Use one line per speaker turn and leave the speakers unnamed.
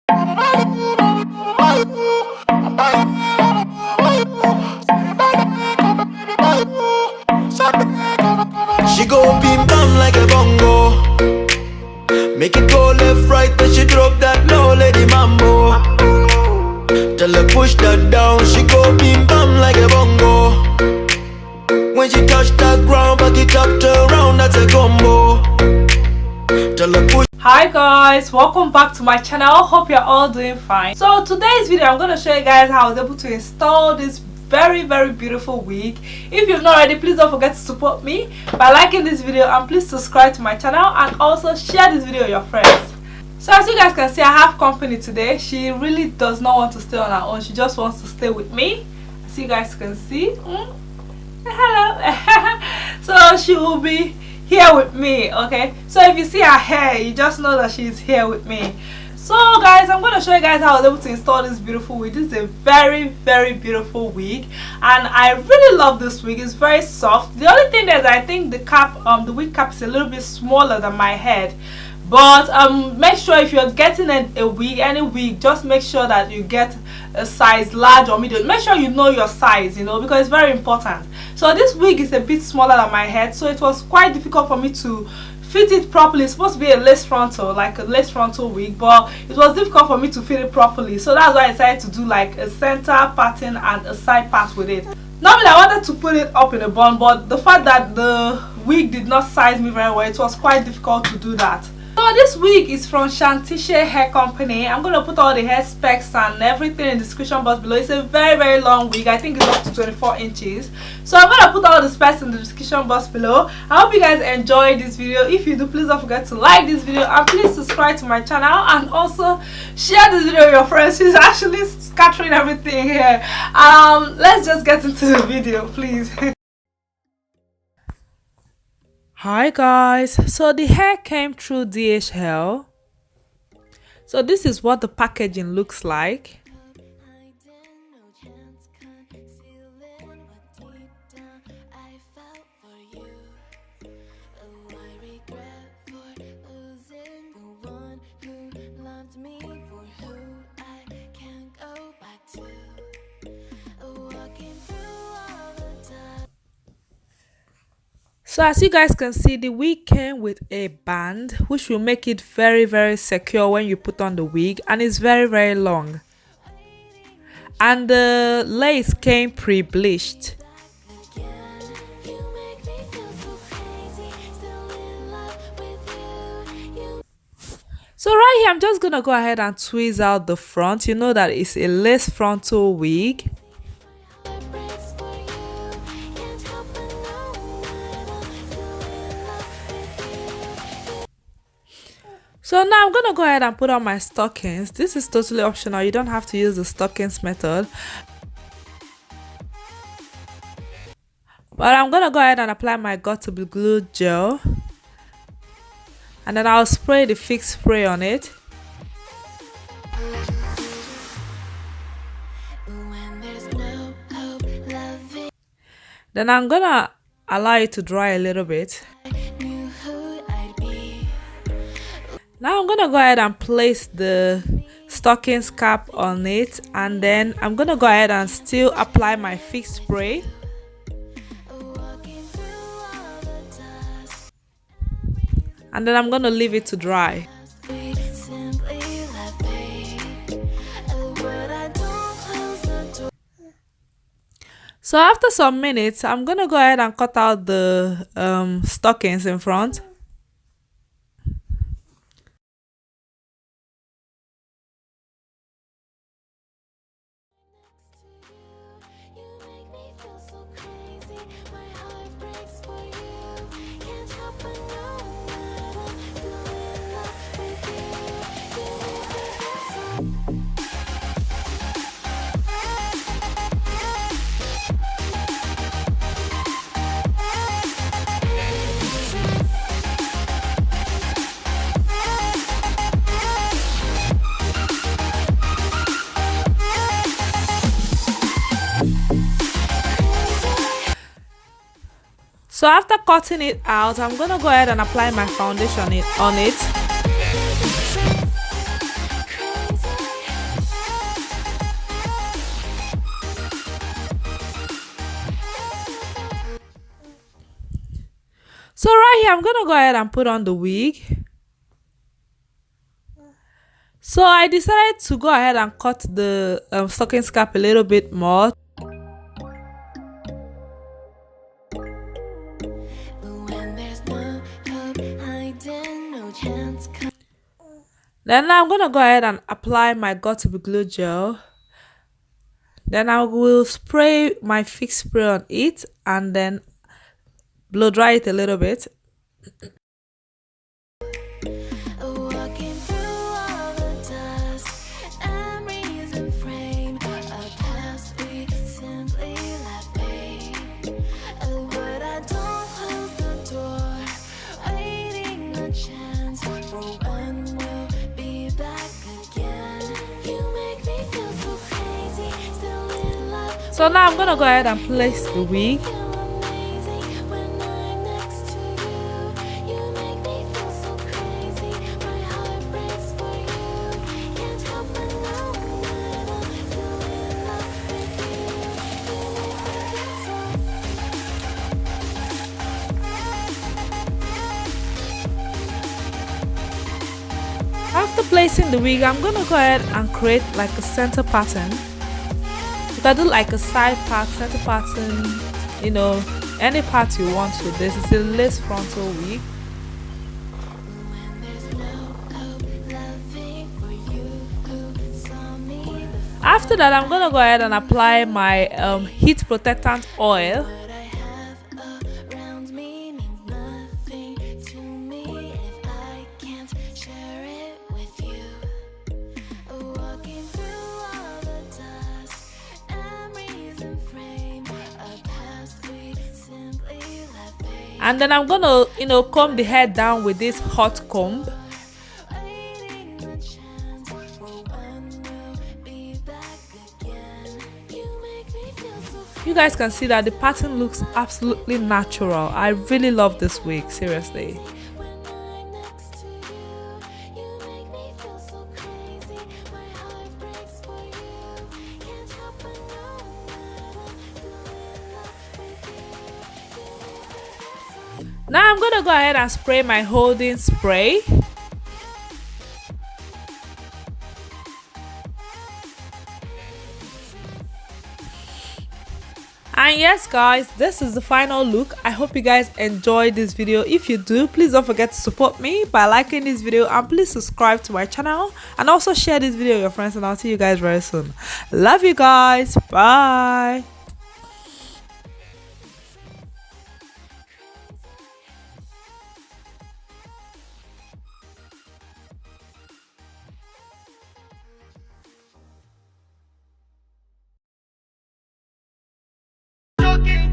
She go bim bam like a bongo. Make it go left, right, then she drop that low lady mambo. Tell her push that down, she go bim bam like a bongo. When she touch that ground, back it up, turn around, that's a combo. Tell her push.
Hi guys, welcome back to my channel. Hope you're all doing fine. So today's video, I'm going to show you guys how I was able to install this very beautiful wig. If you've not already, please don't forget to support me by liking this video, and please subscribe to my channel and also share this video with your friends. So as you guys can see, I have company today. She really does not want to stay on her own. She just wants to stay with me, as you guys can see. Hello. So she will be here with me, okay? So if you see her hair, you just know that she's here with me. So guys, I'm going to show you guys how I was able to install this beautiful wig. This is a very beautiful wig, and I really love this wig. It's very soft. The only thing is I think the cap, the wig cap is a little bit smaller than my head. But make sure if you're getting a wig, any wig, just make sure that you get a size large or medium. Make sure you know your size, you know, because it's very important. So this wig is a bit smaller than my head, so it was quite difficult for me to fit it properly. It's supposed to be a lace frontal, like a lace frontal wig, but it was difficult for me to fit it properly. So that's why I decided to do like a center pattern and a side part with it. Normally I wanted to put it up in a bun, but the fact that the wig did not size me very well, it was quite difficult to do that. So this wig is from CHANTICHE Hair Company. I'm going to put all the hair specs and everything in the description box below. It's a very long wig. I think it's up to 24 inches. So I'm going to put all the specs in the description box below. I hope you guys enjoyed this video. If you do, please don't forget to like this video and please subscribe to my channel, and also share this video with your friends. She's actually scattering everything here. Let's just get into the video, please. Hi guys, so the hair came through DHL. So this is what the packaging looks like. So as you guys can see, the wig came with a band, which will make it very secure when you put on the wig, and it's very long. And the lace came pre-bleached. So right here, I'm just gonna go ahead and tweeze out the front. You know that it's a lace frontal wig. So now I'm going to go ahead and put on my stockings. This is totally optional. You don't have to use the stockings method. But I'm going to go ahead and apply my got2b glue gel. And then I'll spray the fix spray on it. Then I'm going to allow it to dry a little bit. Now I'm gonna go ahead and place the stockings cap on it, and then I'm gonna go ahead and still apply my fix spray. And then I'm gonna leave it to dry. So after some minutes, I'm gonna go ahead and cut out the stockings in front. So after cutting it out, I'm gonna go ahead and apply my foundation on it. right here, I'm gonna go ahead and put on the wig. So I decided to go ahead and cut the stocking scarf a little bit more. Then I'm gonna go ahead and apply my got2b glue gel. Then I will spray my fix spray on it and then blow dry it a little bit. So now I'm gonna go ahead and place the wig. After placing the wig, I'm gonna go ahead and create like a center pattern. You can do like a side part, center pattern, you know, any part you want with this. It's a lace frontal wig. After that, I'm gonna go ahead and apply my heat protectant oil. And then I'm gonna, you know, comb the hair down with this hot comb. You guys can see that the pattern looks absolutely natural. I really love this wig, seriously. Now I'm gonna go ahead and spray my holding spray. And yes guys, this is the final look. I hope you guys enjoyed this video. If you do, please don't forget to support me by liking this video, and please subscribe to my channel and also share this video with your friends, and I'll see you guys very soon. Love you guys. Bye.
Joking,